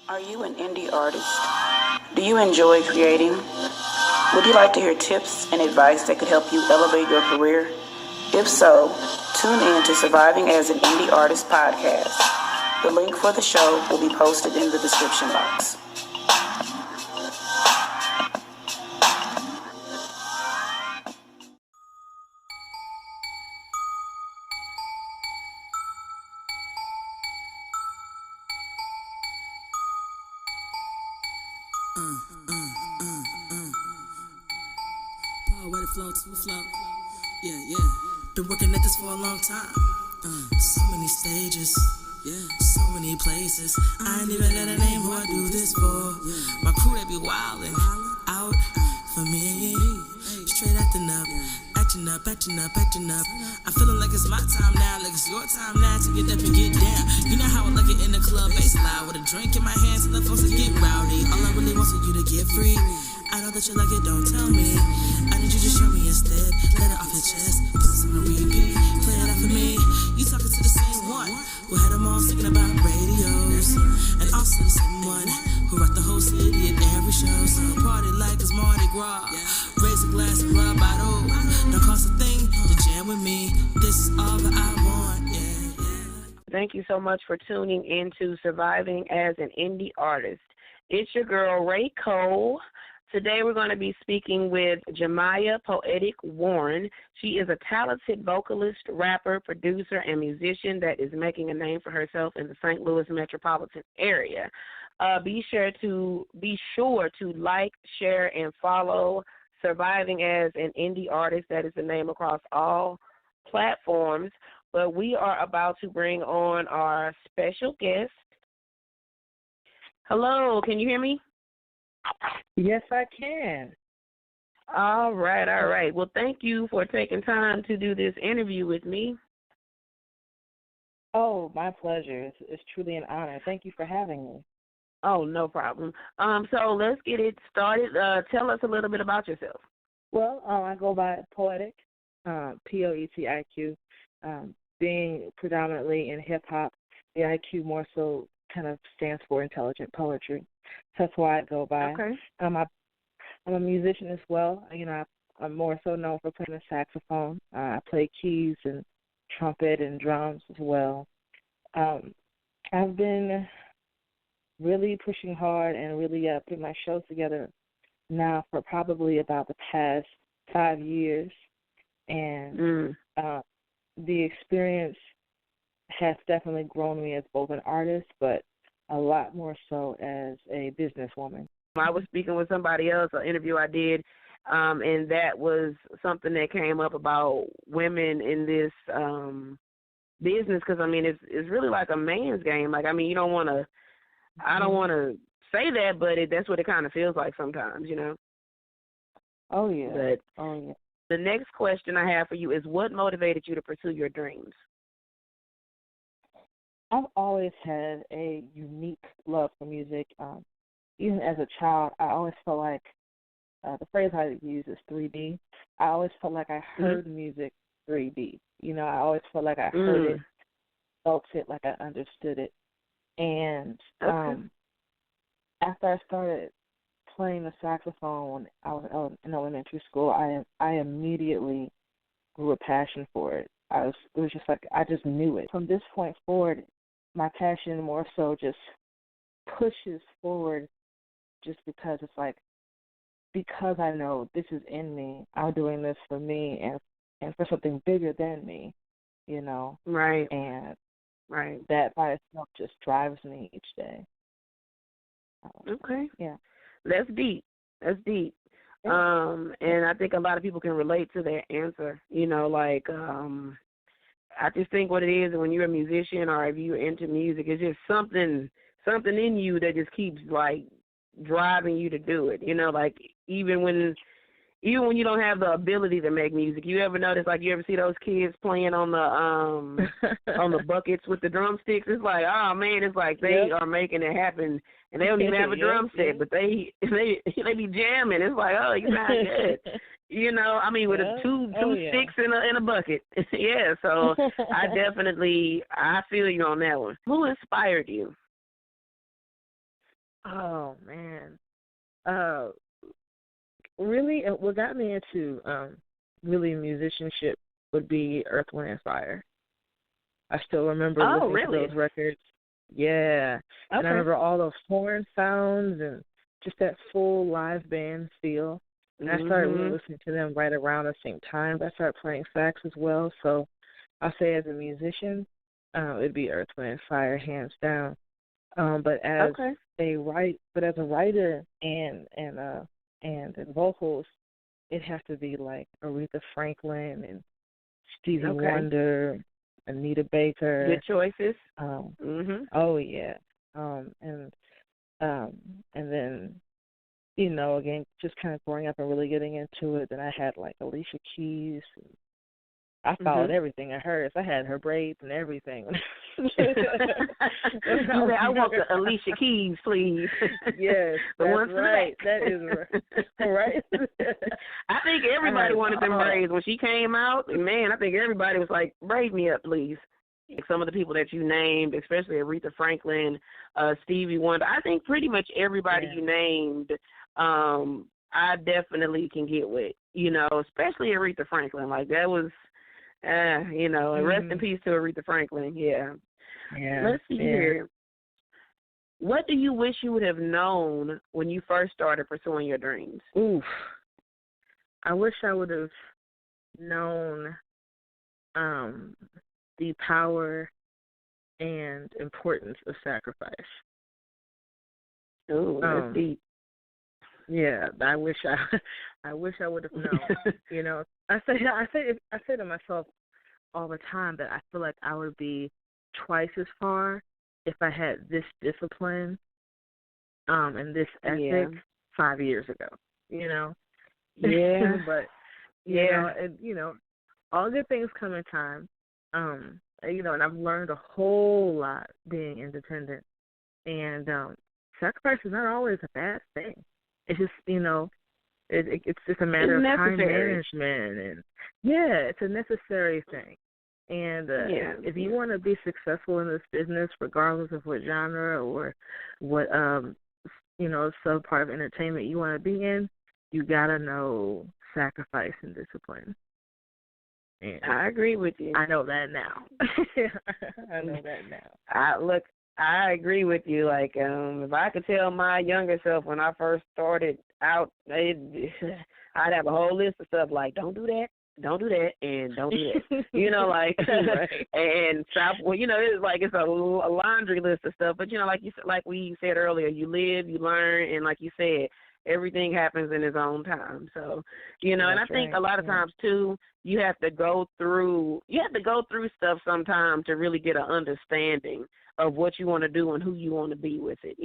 Are you an indie artist? Do you enjoy creating? Would you like to hear tips and advice that could help you elevate your career? If so, tune in to Surviving as an Indie Artist podcast. The link for the show will be posted in the description box. Poetic flow to flow. Yeah. Been working at this for a long time. So many stages. So many places. I ain't even got a name who I do this for. My crew, they be wildin' out for me. Straight acting up. Acting up. I'm feeling like it's my time now, like it's your time now to get up and get down. You know how I like it in the club, bass loud, with a drink in my hands and the folks that get rowdy. All I really want is for you to get free. I know that you like it, don't tell me. I need you to show me instead. Let it off your chest, put this on a repeat. Play it out for me. You talking to the same one who had them all singing about radios, and also the same one who rocked the whole city at every show. So party like it's Mardi Gras. Raise a glass and rub bottle. Don't cost a thing to jam with me. This is all that I want. Yeah. Thank you so much for tuning into Surviving as an Indie Artist. It's your girl, Ray Cole. Today we're going to be speaking with Jemiah Poetiq Warren. She is a talented vocalist, rapper, producer, and musician that is making a name for herself in the St. Louis metropolitan area. Be sure to like, share, and follow Surviving as an Indie Artist. That is the name across all platforms. But we are about to bring on our special guest. Hello, can you hear me? Yes, I can. All right. Well, thank you for taking time to do this interview with me. Oh, my pleasure. It's truly an honor. Thank you for having me. Oh, no problem. So let's get it started. Tell us a little bit about yourself. Well, I go by Poetiq, Poetiq. Being predominantly in hip-hop, the IQ more so kind of stands for intelligent poetry. So that's why I go by. Okay. I'm a musician as well. I'm more so known for playing the saxophone. I play keys and trumpet and drums as well. I've been really pushing hard and really putting my shows together now for probably about the past 5 years. And the experience has definitely grown me as both an artist, but a lot more so as a businesswoman. I was speaking with somebody else, an interview I did, and that was something that came up about women in this business, because, it's really like a man's game. You don't want to, I don't want to say that, but that's what it kind of feels like sometimes, Oh, yeah. But the next question I have for you is, what motivated you to pursue your dreams? I've always had a unique love for music. Even as a child, I always felt like the phrase I use is 3D. I always felt like I heard music 3D. I always felt like I heard it, felt it, like I understood it. And after I started playing the saxophone when I was in elementary school, I immediately grew a passion for it. It was just like I just knew it. From this point forward, my passion more so just pushes forward, just because it's like, because I know this is in me, I'm doing this for me and for something bigger than me, Right. And right. that by itself just drives me each day. Okay. Yeah. That's deep. Yeah. And I think a lot of people can relate to that answer. I just think what it is when you're a musician or if you're into music, it's just something in you that just keeps driving you to do it. Even when you don't have the ability to make music, you ever notice, you ever see those kids playing on the buckets with the drumsticks? It's like, oh man, it's like they are making it happen, and they don't even have a drum set, but they be jamming. It's like, oh, you're not good. With two sticks in a bucket. Yeah, so I feel you on that one. Who inspired you? Oh man. Uh, really, what got me into really musicianship would be Earth, Wind, and Fire. I still remember Oh, listening to really? those records. Yeah, and I Okay. remember all those horn sounds and just that full live band feel. And I started really Mhm. listening to them right around the same time. I started playing sax as well. So I'll say as a musician, it'd be Earth, Wind, and Fire, hands down. But Okay. as a writer and vocals, it has to be like Aretha Franklin and Stevie Okay. Wonder, Anita Baker. Good choices. Um, Mhm. oh yeah, um, and um, and then again, just kind of growing up and really getting into it. Then I had like Alicia Keys. I followed Mhm. everything of hers. I had her braids and everything. You say, I want the Alicia Keys, please. Yes, The that's ones from the right. back. That is right. I think I had everybody it wanted them all. braids when she came out. Man, I think everybody was like, braid me up, please. Like some of the people that you named, especially Aretha Franklin, Stevie Wonder. I think pretty much everybody Yeah. you named, I definitely can get with. Especially Aretha Franklin. Like that was, rest in Mhm. peace to Aretha Franklin. Yeah. Yeah. Let's see Yeah. here. What do you wish you would have known when you first started pursuing your dreams? Oof. I wish I would have known um the power and importance of sacrifice. Ooh, that's Um, deep. yeah, I wish I would have known. I say to myself all the time that I feel like I would be twice as far if I had this discipline, and this Yeah. ethic 5 years ago. You know, Yeah. but Yeah. all good things come in time. And I've learned a whole lot being independent. And sacrifice is not always a bad thing. It's just, it's just a It's matter of time necessary. management, and yeah, it's a necessary thing. And Yeah. if you want to be successful in this business, regardless of what genre or what sub part of entertainment you want to be in, you gotta know sacrifice and discipline. And I agree with you. I know that now. I know that now. I agree with you. Like, if I could tell my younger self when I first started out, I'd have a whole list of stuff like, don't do that, and don't do that. Like, Right. and stop. Well, it's like it's a laundry list of stuff. But like we said earlier, you live, you learn, and like you said, everything happens in its own time. So, and I That's think a right. lot of Yeah. times too, you have to go through stuff sometimes to really get an understanding of what you want to do and who you want to be with it.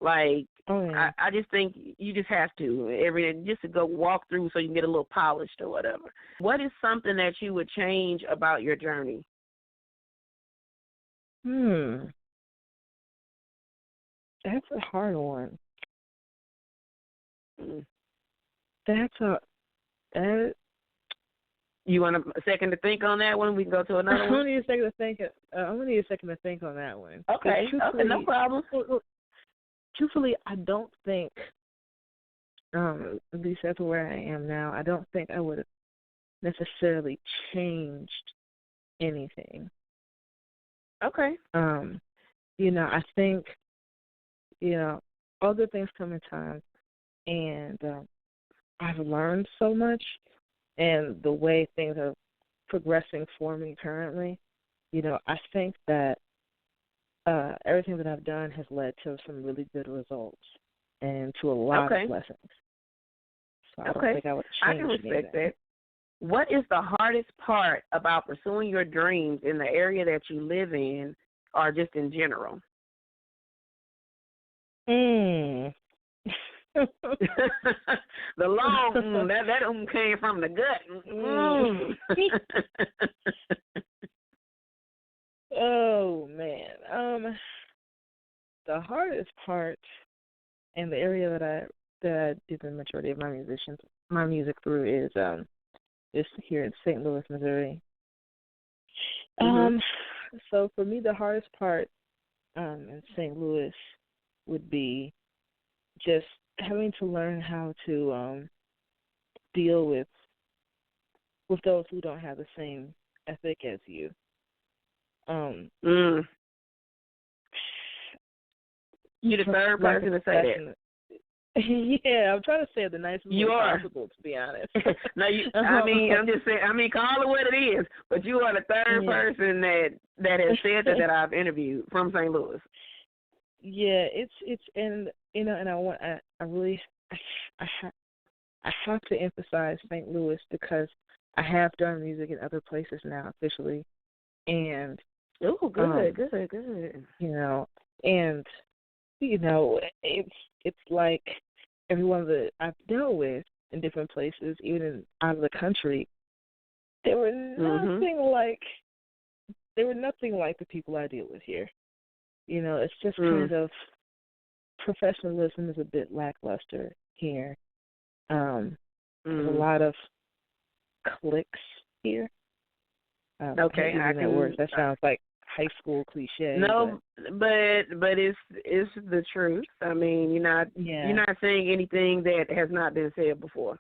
Like Oh yeah. I just think you just have to just to go walk through so you can get a little polished or whatever. What is something that you would change about your journey? Hmm. That's a hard one. Mm. That's a that, You want a second to think on that one? We can go to another I'm one. gonna need a second to think. I'm gonna need a second to think on that one. 'Cause Okay, no problem. truthfully, I don't think, at least that's where I am now. I don't think I would have necessarily changed anything. Okay. I think, all good things come in time, and I've learned so much, and the way things are progressing for me currently, I think that everything that I've done has led to some really good results and to a lot of Okay. blessings. So I don't Okay. think I would I change can respect anything. that. What is the hardest part about pursuing your dreams in the area that you live in or just in general? Mm. The long that came from the gut. Mm. Oh man. The hardest part and the area that I do the majority of my music through is here in St. Louis, Missouri. Mhm. Um so for me the hardest part in St. Louis would be just having to learn how to deal with those who don't have the same ethic as you. Mm. You the third person to say that. Yeah, I'm trying to say it the nicest way are possible, to be honest. No, I mean, I'm just saying. I mean, call it what it is. But you are the third person that has said that I've interviewed from St. Louis. Yeah, it's and and I really I have to emphasize St. Louis because I have done music in other places now officially, and oh, good. And it's like everyone that I've dealt with in different places, even out of the country, they were nothing like the people I deal with here. It's just kind of professionalism is a bit lackluster here. There's a lot of cliques here. Okay, I can. That word. That sounds like high school cliche. No, but it's the truth. I mean, you're not saying anything that has not been said before.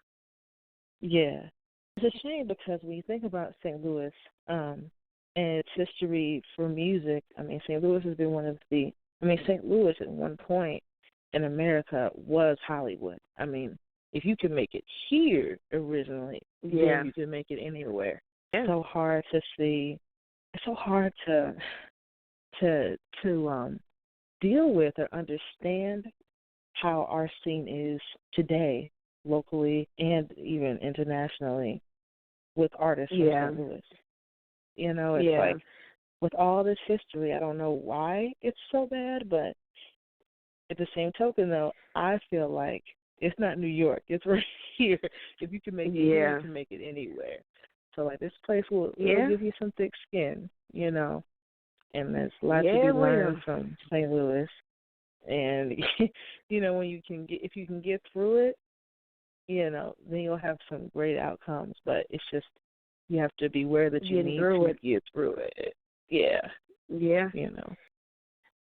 Yeah, it's a shame because when you think about St. Louis and its history for music, I mean, St. Louis has been St. Louis at one point in America was Hollywood. I mean, if you can make it here originally, then you can make it anywhere. Yeah. It's so hard to see. It's so hard to deal with or understand how our scene is today, locally and even internationally, with artists from St. Louis. It's like with all this history, I don't know why it's so bad, but at the same token, though, I feel like it's not New York. It's right here. If you can make it here, you can make it anywhere. So, like, this place will give you some thick skin, and there's a lot to be learned from St. Louis. And, if you can get through it, then you'll have some great outcomes. But it's just, you have to be aware that you need to get through it. Yeah. Yeah.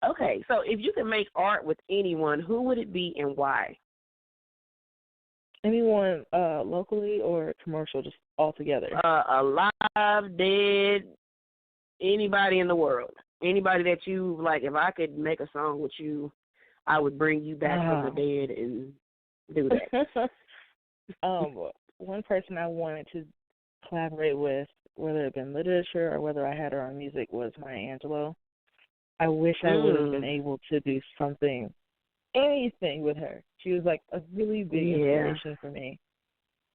Okay, so if you could make art with anyone, who would it be and why? Anyone locally or commercial, just all together? Alive, dead, anybody in the world. Anybody that you, like, if I could make a song with you, I would bring you back from the dead and do that. One person I wanted to collaborate with, whether it been literature or whether I had her on music, was Maya Angelou. I wish I would have been able to do anything with her. She was like a really big inspiration for me.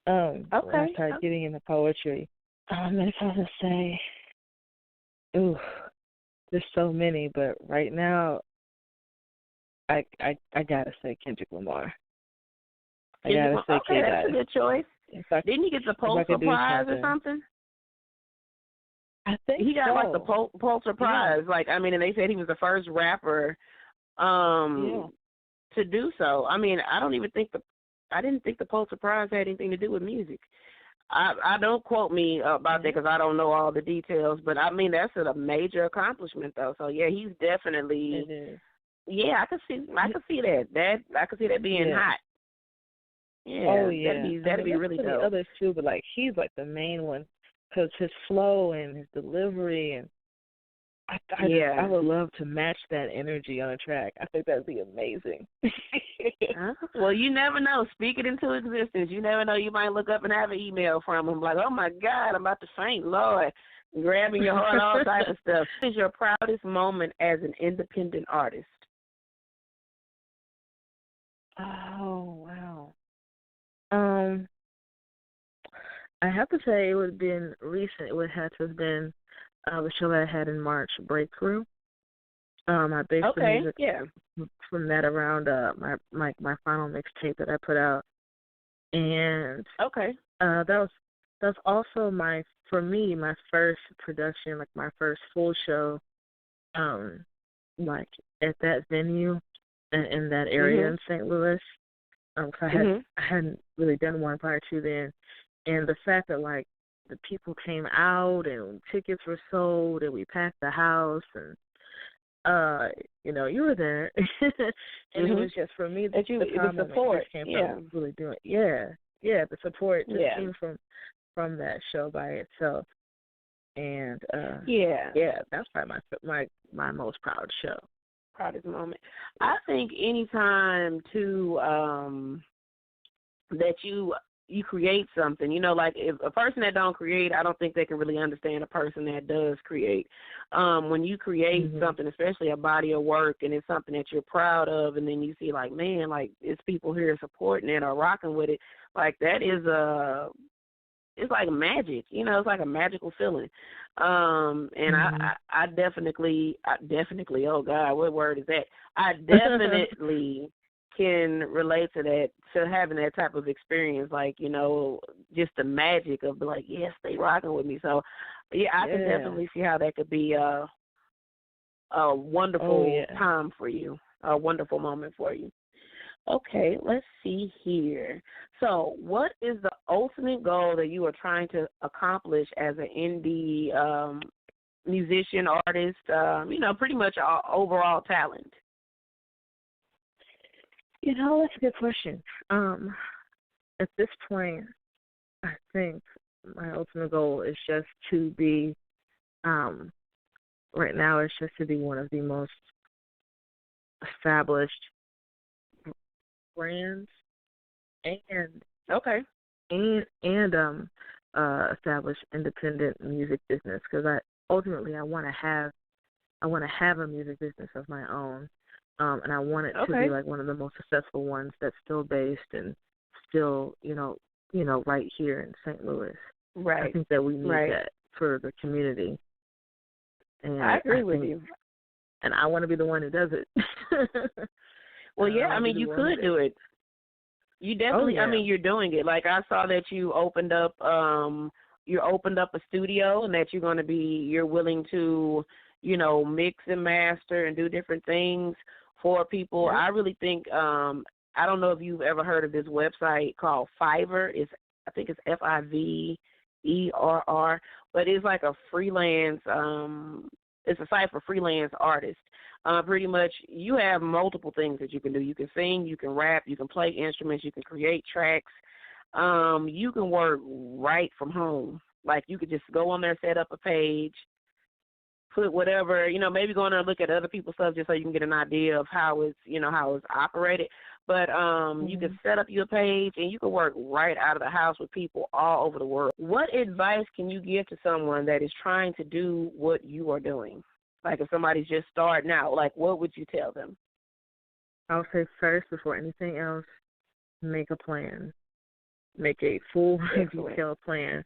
When I started getting into poetry. And if I was to say, there's so many, but right now, I gotta say Kendrick Lamar. That's a good choice. Didn't he get the Pulitzer Prize or something? I think he got like the Pulitzer Prize. Like, I mean, and they said he was the first rapper to do so. I mean, I didn't think the Pulitzer Prize had anything to do with music. I don't quote me about that because I don't know all the details, but I mean that's a major accomplishment though. So yeah, he's definitely. It is. Yeah, I can see that. I can see that being hot. Yeah. Oh yeah. That'd be really dope. The others too, but like he's like the main one because his flow and his delivery and I would love to match that energy on a track. I think that'd be amazing. Well, you never know. Speak it into existence. You never know. You might look up and have an email from him like, oh, my God, I'm about to faint, Lord, grabbing your heart, all type of stuff. What is your proudest moment as an independent artist? Oh, wow. I have to say it would have been recent. It would have to have been the show that I had in March, Breakthrough. I based the music from that around my final mixtape that I put out, and that was also my first production, like my first full show, like at that venue in that area in St. Louis. I hadn't really done one prior to then, and the fact that like the people came out and tickets were sold and we packed the house and you were there, and it was just for me that the the support, came from really doing, the support just came from that show by itself, and that's probably my most proud show. Proudest moment. I think anytime too that you create something, like if a person that don't create, I don't think they can really understand a person that does create. When you create something, especially a body of work, and it's something that you're proud of, and then you see like, man, like it's people here supporting it or rocking with it, like that is it's like magic, it's like a magical feeling. And I definitely, oh God, what word is that? I definitely can relate to that, to having that type of experience, like, just the magic of like, yes, they rocking with me. So, I can definitely see how that could be a wonderful time for you, a wonderful moment for you. Okay, let's see here. So, what is the ultimate goal that you are trying to accomplish as an indie musician, artist, pretty much overall talent? That's a good question. At this point, I think my ultimate goal is just to be, right now, it's just to be one of the most established brands and established independent music business, because I want to have a music business of my own, and I want it to be like one of the most successful ones that's still based and still right here in St. Louis. Right. I think that we need that for the community. And I agree with you. And I want to be the one who does it. Well, you could do it. You definitely, you're doing it. Like, I saw that you opened up a studio, and that you're willing to, mix and master and do different things for people. Yeah. I really think, I don't know if you've ever heard of this website called Fiverr. I think it's Fiverr, but it's like a freelance, it's a site for freelance artists. Pretty much, you have multiple things that you can do. You can sing, you can rap, you can play instruments, you can create tracks. You can work right from home. Like, you could just go on there, set up a page, put whatever, maybe go on there and look at other people's stuff just so you can get an idea of how it's operated. But you can set up your page, and you can work right out of the house with people all over the world. What advice can you give to someone that is trying to do what you are doing? Like, if somebody's just starting out, like, what would you tell them? I would say first, before anything else, make a plan. Make a full detailed plan,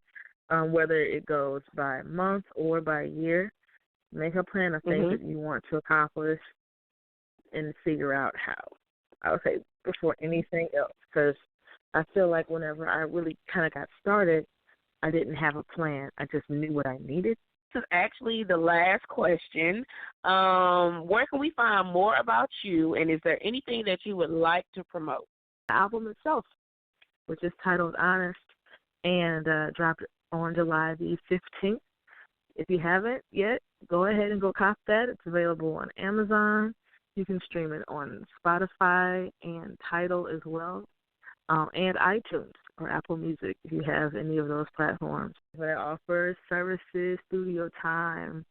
whether it goes by month or by year. Make a plan of things that you want to accomplish and figure out how. I would say before anything else, because I feel like whenever I really kind of got started, I didn't have a plan. I just knew what I needed. This is actually the last question. Where can we find more about you, and is there anything that you would like to promote? The album itself, which is titled Honest, and dropped on July the 15th. If you haven't yet, go ahead and go cop that. It's available on Amazon. You can stream it on Spotify and Tidal as well, and iTunes or Apple Music if you have any of those platforms. But it offers services, studio time,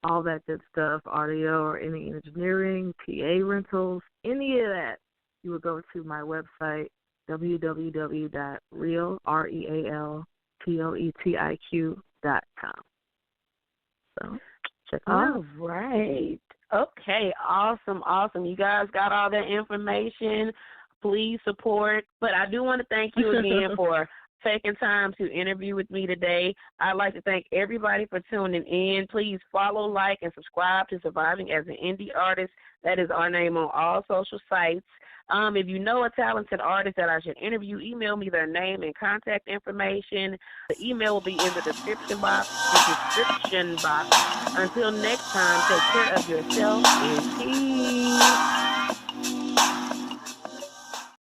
all that good stuff, audio or any engineering, PA rentals, any of that. You would go to my website, www.realpoetiq.com. So check it out. All right. Okay, awesome. You guys got all that information. Please support. But I do want to thank you again for taking time to interview with me today. I'd like to thank everybody for tuning in. Please follow, like, and subscribe to Surviving as an Indie Artist. That is our name on all social sites. If you know a talented artist that I should interview, email me their name and contact information. The email will be in the description box. Until next time, take care of yourself and peace.